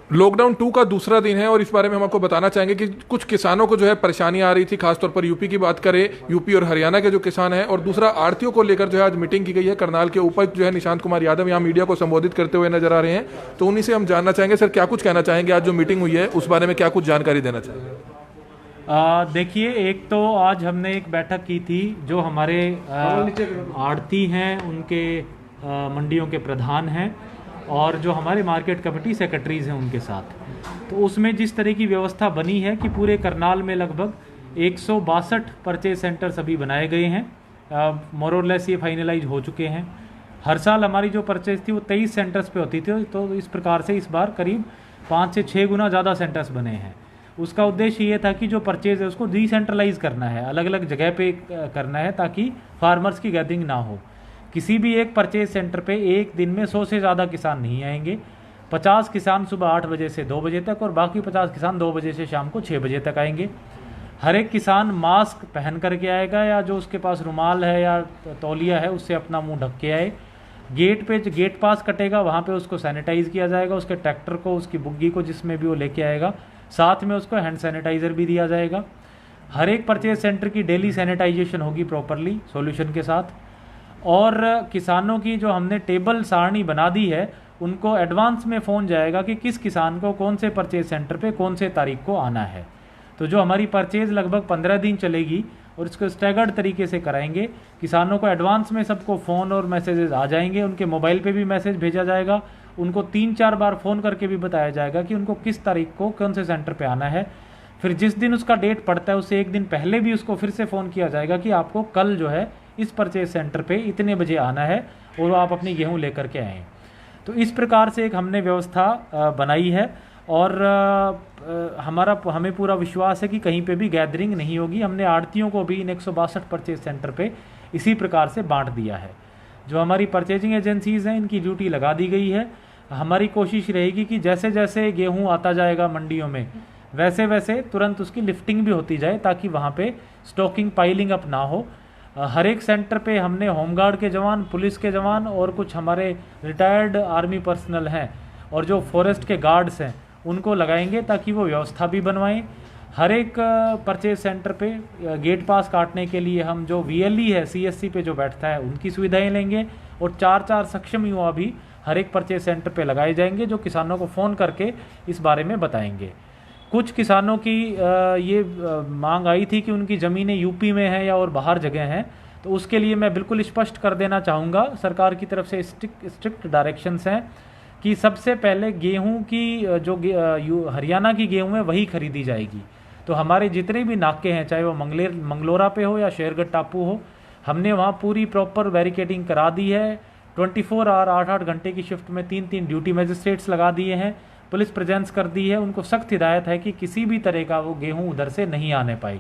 Lockdown 2 का दूसरा दिन है और इस बारे में हम आपको बताना चाहेंगे कि कुछ किसानों को जो है परेशानी आ रही थी, खासतौर पर यूपी की बात करें, यूपी और हरियाणा के जो किसान हैं, और दूसरा आड़तियों को लेकर जो है आज मीटिंग की गई है। करनाल के उपायुक्त जो है निशांत कुमार यादव यहाँ मीडिया को संबोधित करते हुए नजर आ रहे हैं, तो उन्हीं से हम जानना चाहेंगे सर क्या कुछ कहना चाहेंगे, आज जो मीटिंग हुई है उस बारे में क्या कुछ जानकारी देना चाहेंगे। देखिए, एक तो आज हमने एक बैठक की थी जो हमारे आड़ती हैं, उनके मंडियों के प्रधान हैं और जो हमारे मार्केट कमेटी सेक्रेटरीज हैं उनके साथ। तो उसमें जिस तरह की व्यवस्था बनी है कि पूरे करनाल में लगभग 162 परचेज सेंटर्स अभी बनाए गए हैं, मोर और लेस ये फाइनलाइज हो चुके हैं। हर साल हमारी जो परचेज थी वो 23 सेंटर्स पे होती थी, तो इस प्रकार से इस बार करीब 5 से 6 गुना ज़्यादा सेंटर्स बने हैं। उसका उद्देश्य ये था कि जो परचेज है उसको डिसेंट्रलाइज करना है, अलग अलग जगह पे करना है ताकि फार्मर्स की गैदरिंग ना हो। किसी भी एक परचेज सेंटर पे एक दिन में 100 से ज़्यादा किसान नहीं आएंगे। 50 किसान सुबह 8 बजे से 2 बजे तक और बाकी 50 किसान 2 बजे से शाम को 6 बजे तक आएंगे। हर एक किसान मास्क पहन करके आएगा या जो उसके पास रुमाल है या तौलिया है उससे अपना मुंह ढक के आए। गेट पे गेट पास कटेगा, वहाँ पे उसको सैनिटाइज किया जाएगा, उसके ट्रैक्टर को, उसकी बुग्गी को, जिसमें भी वो लेके आएगा, साथ में उसको हैंड सैनिटाइज़र भी दिया जाएगा। हर एक परचेज सेंटर की डेली सैनिटाइजेशन होगी प्रॉपरली सॉल्यूशन के साथ। और किसानों की जो हमने टेबल सारणी बना दी है उनको एडवांस में फ़ोन जाएगा कि किस किसान को कौन से परचेज सेंटर पे कौन से तारीख को आना है। तो जो हमारी परचेज लगभग 15 दिन चलेगी और इसको स्टैगर्ड तरीके से कराएंगे। किसानों को एडवांस में सबको फ़ोन और मैसेजेस आ जाएंगे, उनके मोबाइल पे भी मैसेज भेजा जाएगा, उनको 3-4 बार फ़ोन करके भी बताया जाएगा कि उनको किस तारीख को कौन से सेंटर पे आना है। फिर जिस दिन उसका डेट पड़ता है उससे एक दिन पहले भी उसको फिर से फ़ोन किया जाएगा कि आपको कल जो है इस परचेज सेंटर पे इतने बजे आना है और आप अपनी गेहूँ लेकर के आएँ। तो इस प्रकार से एक हमने व्यवस्था बनाई है और हमें पूरा विश्वास है कि कहीं पे भी गैदरिंग नहीं होगी। हमने आड़तियों को भी इन 162 परचेज सेंटर पे इसी प्रकार से बांट दिया है। जो हमारी परचेजिंग एजेंसीज़ हैं इनकी ड्यूटी लगा दी गई है। हमारी कोशिश रहेगी कि जैसे जैसे गेहूँ आता जाएगा मंडियों में वैसे वैसे तुरंत उसकी लिफ्टिंग भी होती जाए ताकि वहाँ पे स्टॉकिंग पाइलिंग अप ना हो। हर एक सेंटर पे हमने होमगार्ड के जवान, पुलिस के जवान और कुछ हमारे रिटायर्ड आर्मी पर्सनल हैं और जो फॉरेस्ट के गार्ड्स हैं उनको लगाएंगे ताकि वो व्यवस्था भी बनवाएं। हर एक परचेज सेंटर पे गेट पास काटने के लिए हम जो VLE है CSC पे जो बैठता है उनकी सुविधाएं लेंगे और 4-4 सक्षम युवा भी हर एक परचेज सेंटर पे लगाए जाएंगे जो किसानों को फ़ोन करके इस बारे में बताएंगे। कुछ किसानों की ये मांग आई थी कि उनकी ज़मीनें यूपी में हैं या और बाहर जगह हैं, तो उसके लिए मैं बिल्कुल स्पष्ट कर देना चाहूँगा, सरकार की तरफ से स्ट्रिक्ट डायरेक्शंस हैं कि सबसे पहले गेहूं की जो हरियाणा की गेहूं है वही खरीदी जाएगी। तो हमारे जितने भी नाके हैं, चाहे वो मंगलोरा पे हो या शेरगढ़ टापू हो, हमने वहाँ पूरी प्रॉपर बैरिकेडिंग करा दी है। 24 आवर 8-8 घंटे की शिफ्ट में 3-3 ड्यूटी मजिस्ट्रेट्स लगा दिए हैं, पुलिस प्रेजेंस कर दी है। उनको सख्त हिदायत है कि किसी भी तरह का वो गेहूँ उधर से नहीं आने पाए।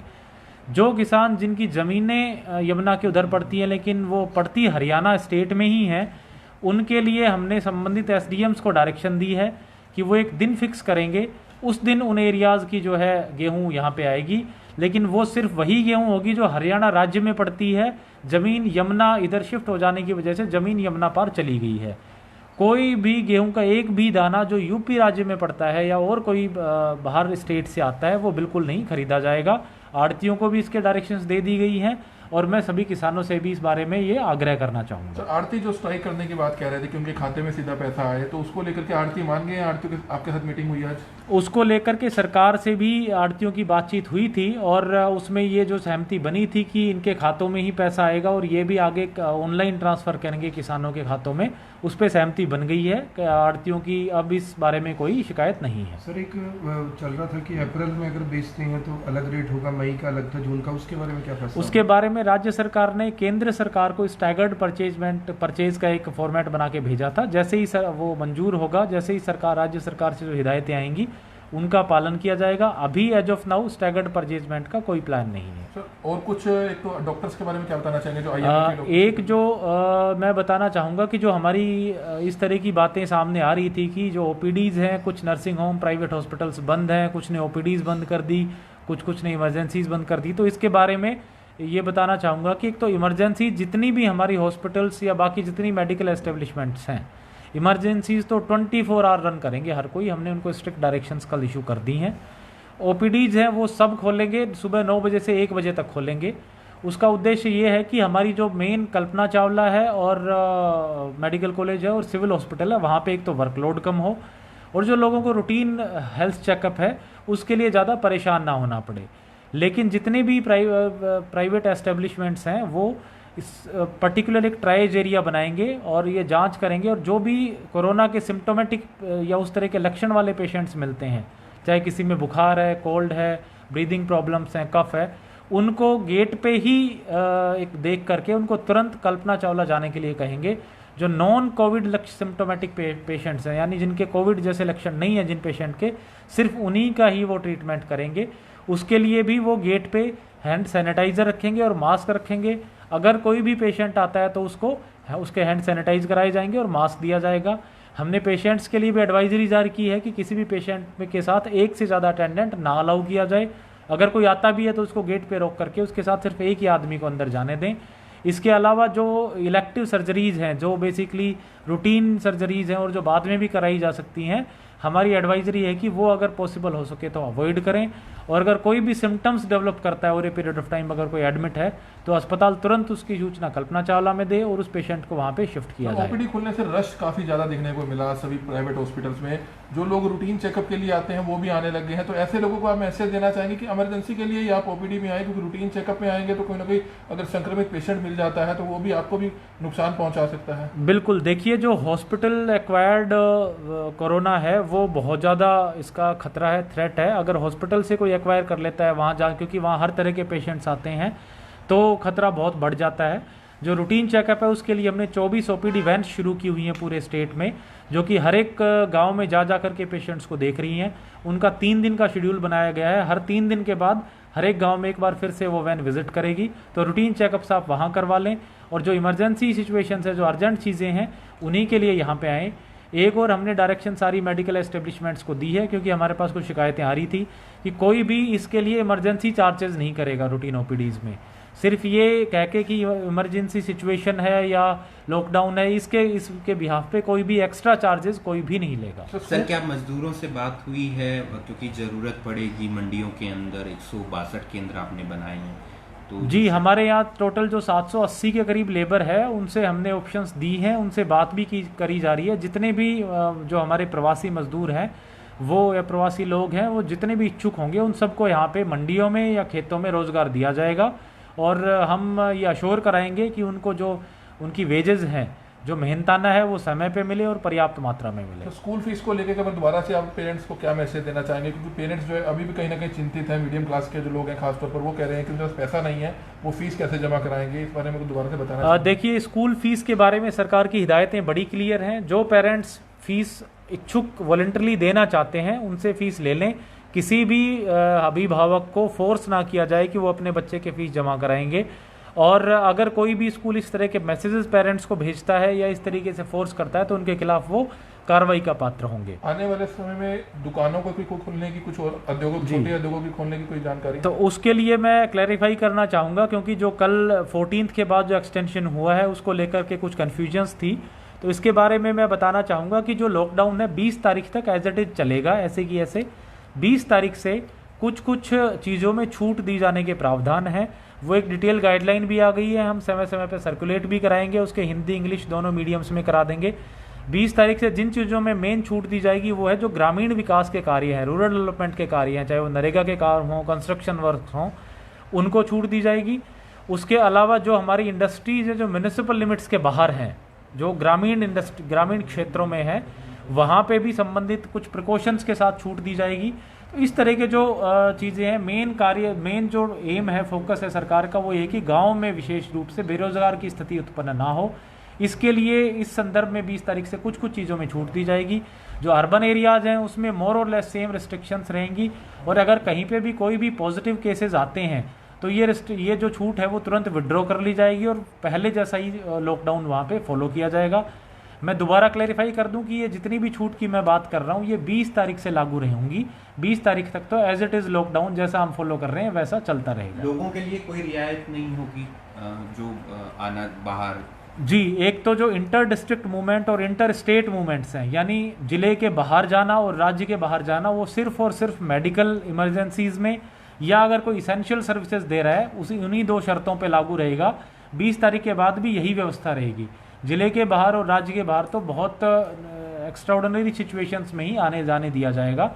जो किसान जिनकी ज़मीनें यमुना के उधर पड़ती हैं लेकिन वो पड़ती हरियाणा स्टेट में ही हैं, उनके लिए हमने संबंधित SDMs को डायरेक्शन दी है कि वो एक दिन फिक्स करेंगे, उस दिन उन एरियाज़ की जो है गेहूं यहाँ पे आएगी, लेकिन वो सिर्फ वही गेहूं होगी जो हरियाणा राज्य में पड़ती है। ज़मीन यमुना इधर शिफ्ट हो जाने की वजह से ज़मीन यमुना पार चली गई है। कोई भी गेहूं का एक भी दाना जो यूपी राज्य में पड़ता है या और कोई बाहर स्टेट से आता है वो बिल्कुल नहीं खरीदा जाएगा। आड़तियों को भी इसके डायरेक्शंस दे दी गई हैं और मैं सभी किसानों से भी इस बारे में ये आग्रह करना चाहूँगा। सर, आड़ती जो स्ट्राइक करने की बात कह रहे थे कि उनके खाते में सीधा पैसा आए, तो उसको लेकर के आड़ती मान गए? आड़ती आपके साथ मीटिंग हुई आज? उसको लेकर के सरकार से भी आड़तियों की बातचीत हुई थी और उसमें ये जो सहमति बनी थी कि इनके खातों में ही पैसा आएगा और ये भी आगे ऑनलाइन ट्रांसफ़र करेंगे किसानों के खातों में, उस पर सहमति बन गई है। आड़तियों की अब इस बारे में कोई शिकायत नहीं है। सर, एक चल रहा था कि अप्रैल में अगर बेचते हैं तो अलग रेट होगा, मई का अलग था, जून का, उसके बारे में क्या फैसला? उसके बारे में राज्य सरकार ने केंद्र सरकार को स्टैगर्ड परचेज का एक फॉर्मेट बना के भेजा था। जैसे ही वो मंजूर होगा, जैसे ही राज्य सरकार से जो हिदायतें आएंगी उनका पालन किया जाएगा। अभी एज ऑफ नाउ स्टैगर्ड परचेजमेंट का कोई प्लान नहीं है। सर, और कुछ एक तो डॉक्टर्स के बारे में क्या बताना चाहेंगे जो एक जो मैं बताना चाहूँगा कि जो हमारी इस तरह की बातें सामने आ रही थी कि जो OPDs हैं, कुछ नर्सिंग होम प्राइवेट हॉस्पिटल्स बंद हैं, कुछ ने OPDs बंद कर दी, कुछ ने इमरजेंसीज बंद कर दी। तो इसके बारे में ये बताना चाहूँगा कि एक तो इमरजेंसी जितनी भी हमारी हॉस्पिटल्स या बाकी जितनी मेडिकल एस्टेब्लिशमेंट्स हैं इमरजेंसीज तो 24 आवर रन करेंगे हर कोई, हमने उनको स्ट्रिक्ट डायरेक्शंस कल इशू कर दी हैं। ओपीडीज हैं वो सब खोलेंगे, सुबह 9 बजे से 1 बजे तक खोलेंगे। उसका उद्देश्य ये है कि हमारी जो मेन कल्पना चावला है और मेडिकल कॉलेज है और सिविल हॉस्पिटल है, वहाँ पे एक तो वर्कलोड कम हो और जो लोगों को रूटीन हेल्थ चेकअप है उसके लिए ज़्यादा परेशान ना होना पड़े। लेकिन जितने भी प्राइवेट एस्टेब्लिशमेंट्स हैं वो इस पर्टिकुलर एक ट्राइज एरिया बनाएंगे और ये जांच करेंगे, और जो भी कोरोना के सिम्टोमेटिक या उस तरह के लक्षण वाले पेशेंट्स मिलते हैं, चाहे किसी में बुखार है, कोल्ड है, ब्रीदिंग प्रॉब्लम्स हैं, कफ है, उनको गेट पे ही एक देख करके उनको तुरंत कल्पना चावला जाने के लिए कहेंगे। जो नॉन कोविड सिम्टोमेटिक पेशेंट्स हैं, यानी जिनके कोविड जैसे लक्षण नहीं है जिन पेशेंट के, सिर्फ उन्हीं का ही वो ट्रीटमेंट करेंगे। उसके लिए भी वो गेट पे हैंड सैनिटाइज़र रखेंगे और मास्क रखेंगे। अगर कोई भी पेशेंट आता है तो उसके हैंड सैनिटाइज कराए जाएंगे और मास्क दिया जाएगा। हमने पेशेंट्स के लिए भी एडवाइजरी जारी की है कि किसी भी पेशेंट के साथ एक से ज़्यादा अटेंडेंट ना अलाउ किया जाए। अगर कोई आता भी है तो उसको गेट पे रोक करके उसके साथ सिर्फ एक ही आदमी को अंदर जाने दें। इसके अलावा जो इलेक्टिव सर्जरीज़ हैं, जो बेसिकली रूटीन सर्जरीज़ हैं और जो बाद में भी कराई जा सकती हैं, हमारी एडवाइजरी है कि वो अगर पॉसिबल हो सके तो अवॉइड करें। और अगर कोई भी सिम्टम्स डेवलप करता है over a period of time, अगर कोई एडमिट है तो अस्पताल तुरंत उसकी सूचना कल्पना चावला में दे और उस पेशेंट को वहाँ पे शिफ्ट किया जाए। ओपीडी खुलने से रश काफ़ी ज़्यादा देखने को मिला सभी प्राइवेट हॉस्पिटल्स में। जो लोग रूटीन चेकअप के लिए आते हैं वो भी आने लगे हैं, तो ऐसे लोगों को आप मैसेज देना चाहेंगे कि इमरजेंसी के लिए ही आप ओपीडी में आए, क्योंकि रूटीन चेकअप में आएंगे तो कोई ना कोई अगर संक्रमित पेशेंट मिल जाता है तो वो भी आपको भी नुकसान पहुँचा सकता है। बिल्कुल, देखिए जो हॉस्पिटल एक्वायर्ड कोरोना है वो बहुत ज़्यादा इसका खतरा है, थ्रेट है। अगर हॉस्पिटल से कोई एक्वायर कर लेता है वहाँ जा, क्योंकि वहाँ हर तरह के पेशेंट्स आते हैं, तो खतरा बहुत बढ़ जाता है। जो रूटीन चेकअप है उसके लिए हमने 24 ओपीडी वैन शुरू की हुई हैं पूरे स्टेट में, जो कि हर एक गांव में जा जा करके पेशेंट्स को देख रही हैं। उनका 3 दिन का शेड्यूल बनाया गया है। हर 3 दिन के बाद हर एक गांव में एक बार फिर से वो वैन विजिट करेगी। तो रूटीन चेकअप्स आप वहाँ करवा लें, और जो इमरजेंसी सिचुएशंस है, जो अर्जेंट चीज़ें हैं, उन्हीं के लिए यहाँ पे आएँ। एक और हमने डायरेक्शन सारी मेडिकल एस्टेब्लिशमेंट्स को दी है, क्योंकि हमारे पास कुछ शिकायतें आ रही थी कि कोई भी इसके लिए इमरजेंसी चार्जेस नहीं करेगा रूटीन ओपीडीज़ में। सिर्फ ये कह के कि इमरजेंसी सिचुएशन है या लॉकडाउन है, इसके बिहाफ पे कोई भी एक्स्ट्रा चार्जेस कोई भी नहीं लेगा। सर, क्या मजदूरों से बात हुई है, क्योंकि ज़रूरत पड़ेगी मंडियों के अंदर 162 केंद्र आपने बनाए हैं तो? जी, हमारे यहाँ टोटल जो 780 के करीब लेबर है उनसे हमने ऑप्शंस दी हैं, उनसे बात भी करी जा रही है। जितने भी जो हमारे प्रवासी मजदूर हैं वो या प्रवासी लोग हैं, वो जितने भी इच्छुक होंगे उन सबको यहाँ पे मंडियों में या खेतों में रोज़गार दिया जाएगा। और हम ये अश्योर कराएंगे कि उनको जो उनकी वेजेस हैं, जो मेहनताना है, वो समय पे मिले और पर्याप्त मात्रा में मिले। तो स्कूल फीस को लेकर के दोबारा से आप पेरेंट्स को क्या मैसेज देना चाहेंगे, क्योंकि पेरेंट्स जो है अभी भी कहीं ना कहीं चिंतित हैं, मीडियम क्लास के जो लोग हैं खासतौर पर, वो कह रहे हैं कि उनके पास पैसा नहीं है, वो फीस कैसे जमा कराएंगे, इस बारे में दोबारा से बताना। देखिए, स्कूल फीस के बारे में सरकार की हिदायतें बड़ी क्लियर हैं। जो पेरेंट्स फीस इच्छुक वॉलंटरली देना चाहते हैं उनसे फीस ले लें। किसी भी अभिभावक को फोर्स ना किया जाए कि वो अपने बच्चे के फीस जमा कराएंगे। और अगर कोई भी स्कूल इस तरह के मैसेजेस पेरेंट्स को भेजता है या इस तरीके से फोर्स करता है तो उनके खिलाफ वो कार्रवाई का पात्र होंगे। आने वाले समय में दुकानों को खोलने की, कुछ और उद्योगों, छोटे उद्योगों की खोलने की कोई जानकारी? तो उसके लिए मैं क्लैरिफाई करना चाहूँगा, क्योंकि जो कल 14 के बाद जो एक्सटेंशन हुआ है उसको लेकर के कुछ कन्फ्यूजन्स थी। तो इसके बारे में मैं बताना चाहूँगा कि जो लॉकडाउन है 20 तारीख तक एज इट इज चलेगा, ऐसे कि ऐसे 20 तारीख से कुछ चीज़ों में छूट दी जाने के प्रावधान हैं। वो एक डिटेल गाइडलाइन भी आ गई है, हम समय समय पर सर्कुलेट भी कराएंगे, उसके हिंदी इंग्लिश दोनों मीडियम्स में करा देंगे। 20 तारीख से जिन चीज़ों में मेन छूट दी जाएगी वो है जो ग्रामीण विकास के कार्य हैं, रूरल डेवलपमेंट के कार्य हैं, चाहे वो नरेगा के कार्य हों, कंस्ट्रक्शन वर्क हों, उनको छूट दी जाएगी। उसके अलावा जो हमारी इंडस्ट्रीज है जो म्यूनिसिपल लिमिट्स के बाहर हैं, जो ग्रामीण क्षेत्रों में है, वहाँ पे भी संबंधित कुछ प्रिकॉशंस के साथ छूट दी जाएगी। तो इस तरह के जो चीज़ें हैं, मेन जो एम है, फोकस है सरकार का, वो ये कि गांव में विशेष रूप से बेरोजगार की स्थिति उत्पन्न ना हो। इसके लिए इस संदर्भ में 20 तारीख से कुछ चीज़ों में छूट दी जाएगी। जो अर्बन एरियाज़ हैं उसमें मोर और लेस सेम रिस्ट्रिक्शंस रहेंगी, और अगर कहीं पे भी कोई भी पॉजिटिव केसेस आते हैं तो ये जो छूट है वो तुरंत विड्रॉ कर ली जाएगी और पहले जैसा ही लॉकडाउन वहाँ पे फॉलो किया जाएगा। मैं दोबारा क्लैरिफाई कर दूं कि ये जितनी भी छूट की मैं बात कर रहा हूँ ये 20 तारीख से लागू रहेंगी। 20 तारीख तक तो एज इट इज़ लॉकडाउन जैसा हम फॉलो कर रहे हैं वैसा चलता रहेगा। लोगों के लिए कोई रियायत नहीं होगी जो आना बाहर जी, एक तो जो इंटर डिस्ट्रिक्ट मूवमेंट और इंटर स्टेट मूवमेंट्स हैं, यानी ज़िले के बाहर जाना और राज्य के बाहर जाना, वो सिर्फ और सिर्फ मेडिकल इमरजेंसीज़ में या अगर कोई इसेंशियल सर्विसेज दे रहा है उन्हीं 2 शर्तों पे लागू रहेगा। 20 तारीख के बाद भी यही व्यवस्था रहेगी। ज़िले के बाहर और राज्य के बाहर तो बहुत एक्स्ट्राऑर्डिनरी सिचुएशंस में ही आने जाने दिया जाएगा।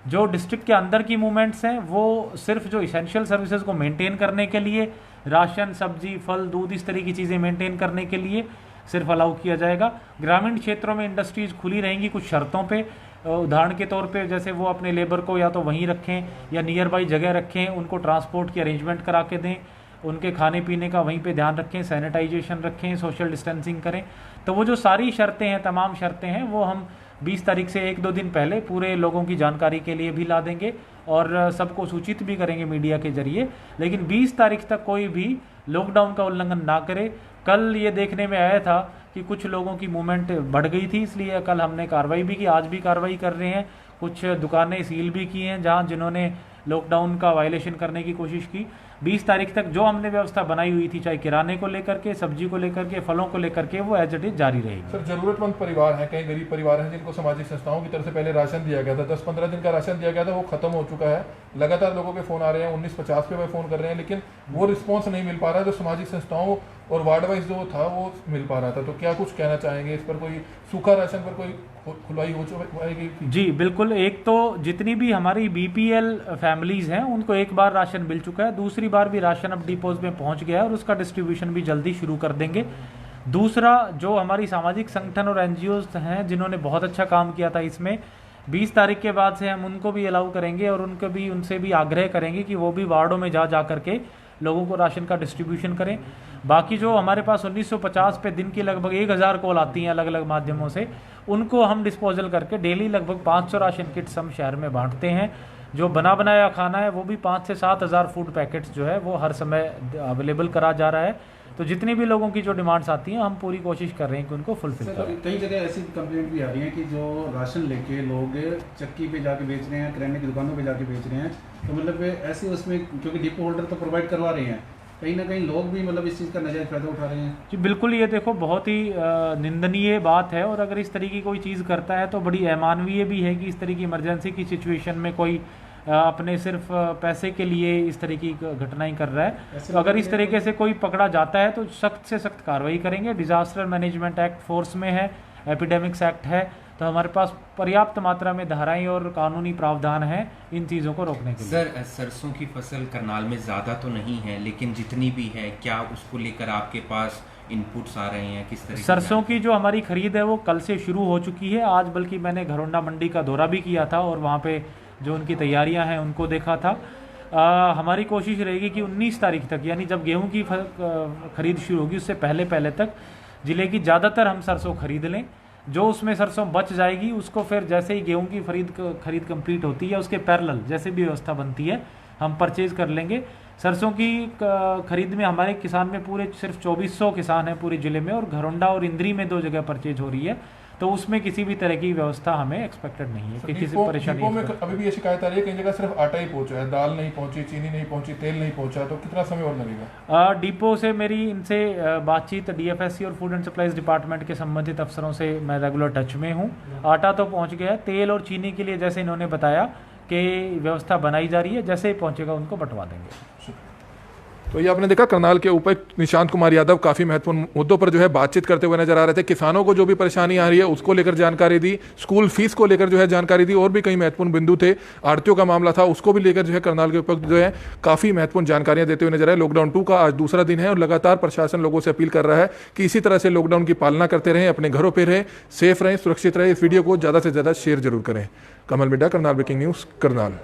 जो डिस्ट्रिक्ट के अंदर की मूवमेंट्स हैं वो सिर्फ जो इसेंशियल सर्विसेज को मेंटेन करने के लिए, राशन, सब्जी, फल, दूध, इस तरह की चीज़ें मेंटेन करने के लिए सिर्फ अलाउ किया जाएगा। ग्रामीण क्षेत्रों में इंडस्ट्रीज खुली रहेंगी कुछ शर्तों पे। उदाहरण के तौर पे जैसे वो अपने लेबर को या तो वहीं रखें या नियर बाई जगह रखें, उनको ट्रांसपोर्ट की अरेंजमेंट करा के दें, उनके खाने पीने का वहीं पे ध्यान रखें, सैनिटाइजेशन रखें, सोशल डिस्टेंसिंग करें। तो वो जो सारी शर्तें हैं, तमाम शर्तें हैं, वो हम 20 तारीख से 1-2 दिन पहले पूरे लोगों की जानकारी के लिए भी ला देंगे और सबको सूचित भी करेंगे मीडिया के जरिए। लेकिन 20 तारीख तक कोई भी लॉकडाउन का उल्लंघन ना करे। कल ये देखने में आया था कि कुछ लोगों की मूवमेंट बढ़ गई थी, इसलिए कल हमने कार्रवाई भी की, आज भी कार्रवाई कर रहे हैं। कुछ दुकानें सील भी की हैं जहां जिन्होंने लॉकडाउन का वायलेशन करने की कोशिश की। 20 तारीख तक जो हमने व्यवस्था बनाई हुई थी, चाहे किराने को लेकर के, सब्जी को लेकर के, फलों को लेकर के, वो एज इट इज जारी रहेगी। सर, जरूरतमंद परिवार हैं, कई गरीब परिवार हैं जिनको सामाजिक संस्थाओं की तरफ से पहले राशन दिया गया था, 10-15 दिन का राशन दिया गया था, वो खत्म हो चुका है। लगातार लोगों के फोन आ रहे हैं, 1950 पे फ़ोन कर रहे हैं, लेकिन वो रिस्पॉन्स नहीं मिल पा रहा है जो सामाजिक संस्थाओं और वार्ड वाइज जो था वो मिल पा रहा था। तो क्या कुछ कहना चाहेंगे इस पर? कोई सूखा राशन पर कोई खुलवाई हो जाएगी? जी बिल्कुल। एक तो जितनी भी हमारी BPL फैमिलीज़ हैं उनको एक बार राशन मिल चुका है, दूसरी बार भी राशन अब डिपोज में पहुंच गया है और उसका डिस्ट्रीब्यूशन भी जल्दी शुरू कर देंगे। दूसरा, जो हमारी सामाजिक संगठन और NGOs हैं जिन्होंने बहुत अच्छा काम किया था इसमें, 20 तारीख के बाद से हम उनको भी अलाउ करेंगे और उनसे भी आग्रह करेंगे कि वो भी वार्डों में जा करके लोगों को राशन का डिस्ट्रीब्यूशन करें। बाकी जो हमारे पास 1950 पे दिन की लगभग 1000 कॉल आती हैं अलग अलग माध्यमों से, उनको हम डिस्पोजल करके डेली लगभग 500 राशन किट्स हम शहर में बांटते हैं। जो बना बनाया खाना है वो भी 5 से 7 हज़ार फूड पैकेट्स जो है वो हर समय अवेलेबल करा जा रहा है। तो जितनी भी लोगों की जो डिमांड्स आती हैं हम पूरी कोशिश कर रहे हैं कि उनको फुलफिल करें। कई जगह ऐसी कंप्लेंट भी आ रही है कि जो राशन लेके लोग चक्की पे जाके बेच रहे हैं, किराने की दुकानों पे जाके बेच रहे हैं, तो मतलब ऐसे उसमें क्योंकि डिपो होल्डर तो प्रोवाइड करवा रहे हैं, कहीं ना कहीं लोग भी मतलब इस चीज़ का नाजायज़ फ़ायदा उठा रहे हैं। जी बिल्कुल, ये देखो बहुत ही निंदनीय बात है और अगर इस तरीके की कोई चीज़ करता है तो बड़ी अमानवीय भी है कि इस तरह की इमरजेंसी की सिचुएशन में कोई अपने सिर्फ पैसे के लिए इस तरह की घटनाएं कर रहा है। तो अगर इस तरीके से कोई पकड़ा जाता है तो सख्त से सख्त कार्रवाई करेंगे। डिजास्टर मैनेजमेंट एक्ट फोर्स में है, एपिडेमिक्स एक्ट है, तो हमारे पास पर्याप्त मात्रा में धाराएं और कानूनी प्रावधान हैं इन चीज़ों को रोकने के लिए। सर, सरसों की फसल करनाल में ज़्यादा तो नहीं है, लेकिन जितनी भी है क्या उसको लेकर आपके पास इनपुट्स आ रहे हैं? किस तरह? सरसों की जो हमारी खरीद है वो कल से शुरू हो चुकी है। आज बल्कि मैंने घरोंडा मंडी का दौरा भी किया था और वहाँ पे जो उनकी तैयारियां हैं उनको देखा था। हमारी कोशिश रहेगी कि 19 तारीख तक, यानी जब गेहूं की खरीद शुरू होगी उससे पहले तक ज़िले की ज़्यादातर हम सरसों खरीद लें। जो उसमें सरसों बच जाएगी उसको फिर जैसे ही गेहूं की खरीद कंप्लीट होती है उसके पैरेलल जैसे भी व्यवस्था बनती है हम परचेज कर लेंगे। सरसों की खरीद में हमारे किसान में पूरे सिर्फ 2400 किसान हैं पूरे ज़िले में, और घरोंडा और इंद्री में 2 जगह परचेज हो रही है, तो उसमें किसी भी तरह की व्यवस्था हमें एक्सपेक्टेड नहीं है कि किसी परेशानी में। अभी भी ये शिकायत आ रही है कई जगह सिर्फ आटा ही पहुंचा है, दाल नहीं पहुंची, चीनी नहीं पहुंची, तेल नहीं पहुंचा, तो कितना समय और लगेगा? डिपो से मेरी इनसे बातचीत, DFSC और फूड एंड सप्लाईज डिपार्टमेंट के संबंधित अफसरों से मैं रेगुलर टच में हूँ। आटा तो पहुँच गया है, तेल और चीनी के लिए जैसे इन्होंने बताया कि व्यवस्था बनाई जा रही है, जैसे ही पहुँचेगा उनको बंटवा देंगे। तो ये आपने देखा, करनाल के उपायुक्त निशांत कुमार यादव काफ़ी महत्वपूर्ण मुद्दों पर जो है बातचीत करते हुए नजर आ रहे थे। किसानों को जो भी परेशानी आ रही है उसको लेकर जानकारी दी, स्कूल फीस को लेकर जो है जानकारी दी, और भी कई महत्वपूर्ण बिंदु थे। आड़तियों का मामला था, उसको भी लेकर जो है करनाल के उपायुक्त जो है काफ़ी महत्वपूर्ण जानकारियां देते हुए नजर आए। लॉकडाउन 2 का आज दूसरा दिन है और लगातार प्रशासन लोगों से अपील कर रहा है कि इसी तरह से लॉकडाउन की पालना करते रहें, अपने घरों पर रहें, सेफ रहें, सुरक्षित रहें। इस वीडियो को ज़्यादा से ज़्यादा शेयर जरूर करें। कमल मिड्डा, करनाल ब्रेकिंग न्यूज़, करनाल।